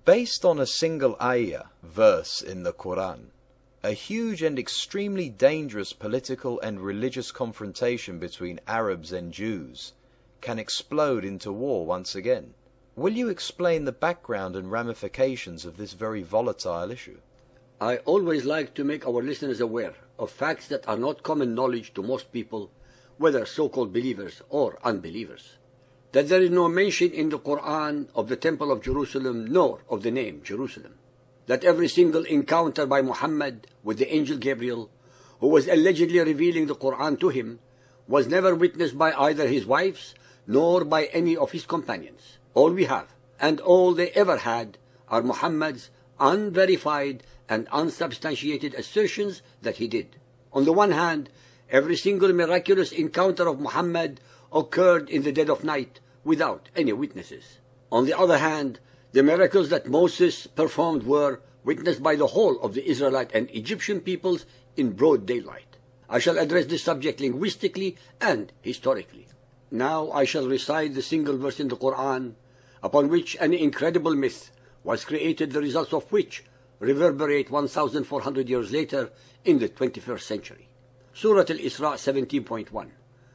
Based on a single ayah, verse in the Quran, a huge and extremely dangerous political and religious confrontation between Arabs and Jews can explode into war once again. Will you explain the background and ramifications of this very volatile issue? I always like to make our listeners aware of facts that are not common knowledge to most people, whether so-called believers or unbelievers. That there is no mention in the Quran of the Temple of Jerusalem nor of the name Jerusalem. That every single encounter by Muhammad with the angel Gabriel, who was allegedly revealing the Quran to him, was never witnessed by either his wives nor by any of his companions. All we have, and all they ever had, are Muhammad's unverified and unsubstantiated assertions that he did. On the one hand, every single miraculous encounter of Muhammad occurred in the dead of night without any witnesses. On the other hand, the miracles that Moses performed were witnessed by the whole of the Israelite and Egyptian peoples in broad daylight. I shall address this subject linguistically and historically. Now I shall recite the single verse in the Quran upon which an incredible myth was created, the results of which reverberate 1,400 years later in the 21st century. Surah Al-Isra 17.1.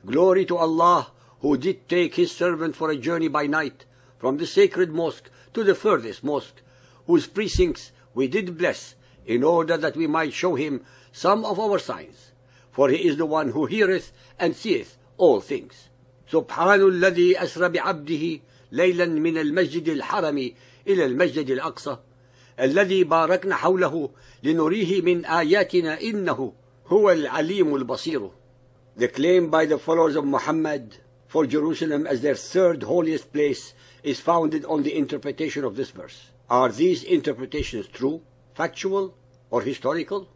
Glory to Allah, who did take his servant for a journey by night from the sacred mosque to the furthest mosque, whose precincts we did bless, in order that we might show him some of our signs. For he is the one who heareth and seeth all things. سبحان الذي أسرى بعبده ليلا من المسجد الحرم إلى المسجد الأقصى الذي باركنا حوله لنريه من آياتنا إنه هو العليم البصير. The claim by the followers of Muhammad for Jerusalem as their third holiest place is founded on the interpretation of this verse. Are these interpretations true, factual, or historical?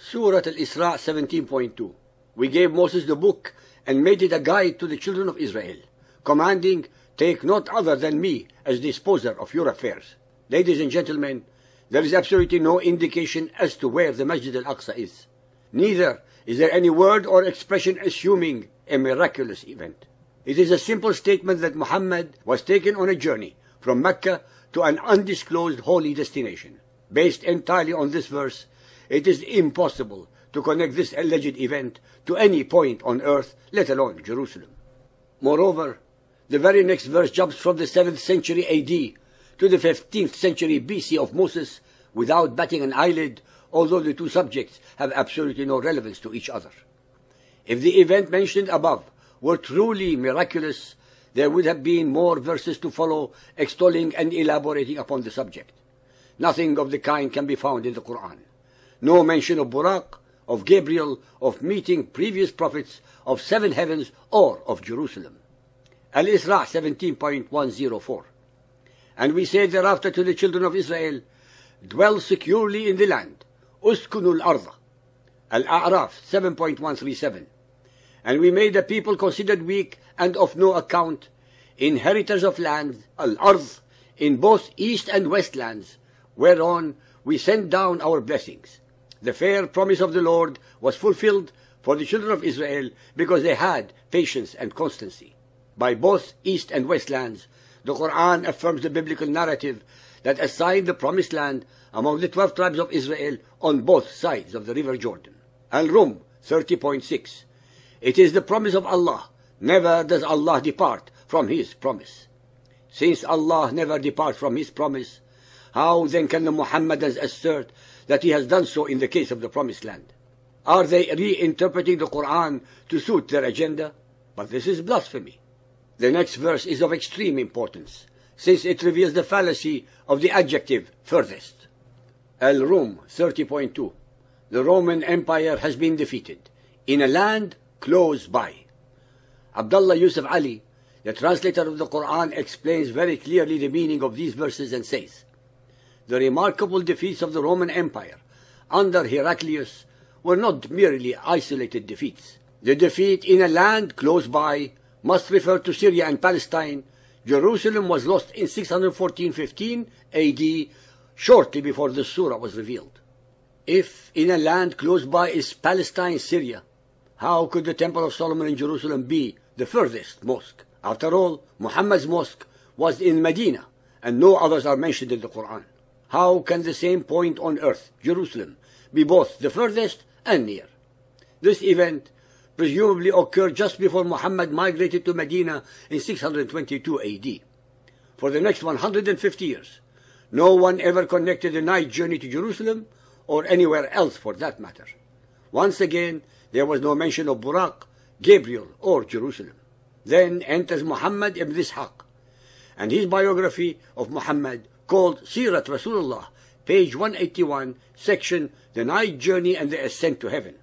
Surah Al-Isra 17.2. We gave Moses the book and made it a guide to the children of Israel, commanding, take not other than me as disposer of your affairs. Ladies and gentlemen, there is absolutely no indication as to where the Masjid al-Aqsa is. Neither is there any word or expression assuming a miraculous event. It is a simple statement that Muhammad was taken on a journey from Mecca to an undisclosed holy destination. Based entirely on this verse, it is impossible to connect this alleged event to any point on earth, let alone Jerusalem. Moreover, the very next verse jumps from the 7th century AD to the 15th century BC of Moses without batting an eyelid, although the two subjects have absolutely no relevance to each other. If the event mentioned above were truly miraculous, there would have been more verses to follow extolling and elaborating upon the subject. Nothing of the kind can be found in the Quran. No mention of Buraq, of Gabriel, of meeting previous prophets, of 7 heavens, or of Jerusalem. Al-Isra 17.104. And we said thereafter to the children of Israel, dwell securely in the land. Uskunul arda. Al-A'raf 7.137. And we made the people considered weak and of no account, inheritors of land, al-ard, in both east and west lands, whereon we sent down our blessings. The fair promise of the Lord was fulfilled for the children of Israel because they had patience and constancy. By both east and west lands, the Quran affirms the biblical narrative that assigned the promised land among the 12 tribes of Israel on both sides of the river Jordan. Al-Rum 30.6. It is the promise of Allah. Never does Allah depart from His promise. Since Allah never departs from His promise, how then can the Muhammadans assert that He has done so in the case of the promised land? Are they reinterpreting the Quran to suit their agenda? But this is blasphemy. The next verse is of extreme importance, since it reveals the fallacy of the adjective furthest. Al-Rum 30.2. The Roman Empire has been defeated in a land close by. Abdullah Yusuf Ali, the translator of the Quran, explains very clearly the meaning of these verses and says, the remarkable defeats of the Roman Empire under Heraclius were not merely isolated defeats. The defeat in a land close by must refer to Syria and Palestine. Jerusalem was lost in 614-15 AD, shortly before the surah was revealed. If in a land close by is Palestine, Syria, how could the Temple of Solomon in Jerusalem be the furthest mosque? After all, Muhammad's mosque was in Medina, and no others are mentioned in the Quran. How can the same point on earth, Jerusalem, be both the furthest and near? This event presumably occurred just before Muhammad migrated to Medina in 622 AD. For the next 150 years, no one ever connected the night journey to Jerusalem or anywhere else for that matter. Once again, there was no mention of Buraq, Gabriel, or Jerusalem. Then enters Muhammad ibn Ishaq, and his biography of Muhammad, called Sirat Rasulullah, page 181, section The Night Journey and the Ascent to Heaven.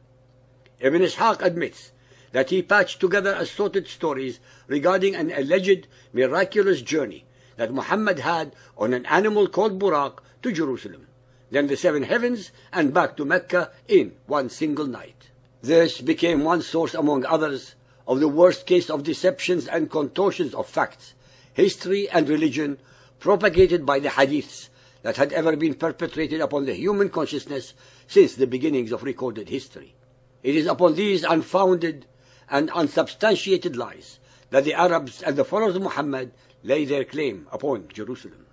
Ibn Ishaq admits that he patched together assorted stories regarding an alleged miraculous journey that Muhammad had on an animal called Buraq to Jerusalem, then the seven heavens, and back to Mecca in one single night. This became one source among others of the worst case of deceptions and contortions of facts, history and religion propagated by the hadiths that had ever been perpetrated upon the human consciousness since the beginnings of recorded history. It is upon these unfounded and unsubstantiated lies that the Arabs and the followers of Muhammad lay their claim upon Jerusalem.